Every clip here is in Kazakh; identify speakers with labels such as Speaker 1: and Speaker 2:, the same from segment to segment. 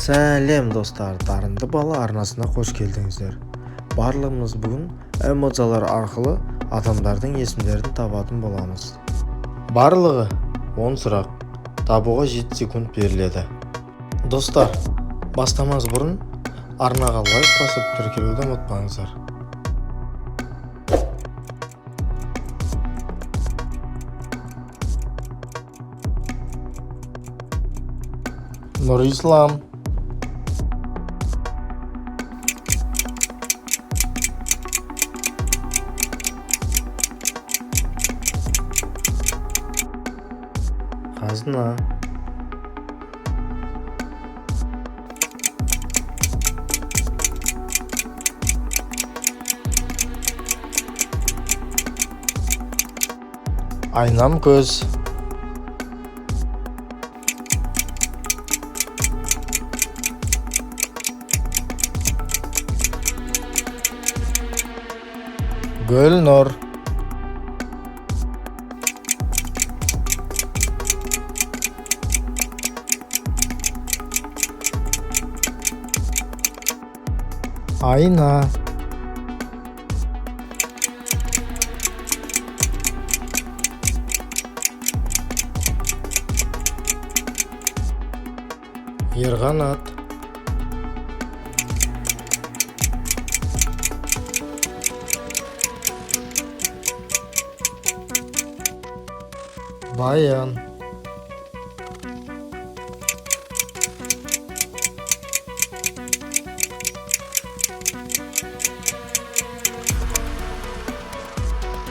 Speaker 1: Сәлем достар, дарынды бала арнасына қош келдіңіздер. Барлығымыз бүгін эмоциялар арқылы адамдардың есімдерін табатын боламыз. Барлығы 10 сұрақ, табуға 7 секунд беріледі. Достар, бастамас бұрын арнаға лайк басып тіркелуді ұмытпаңыздар. Нұрислам, Қазына, Айнам көз, Гүлнұр, Айна, Ерғанат, Баян,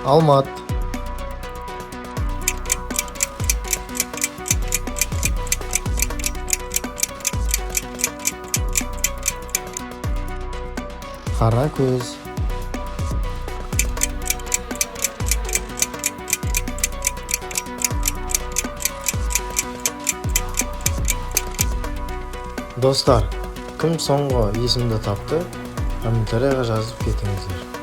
Speaker 1: Алмат, Қара көз, Достар, кім соңғы есімді тапты, комментарияға жазып кетіңіздер.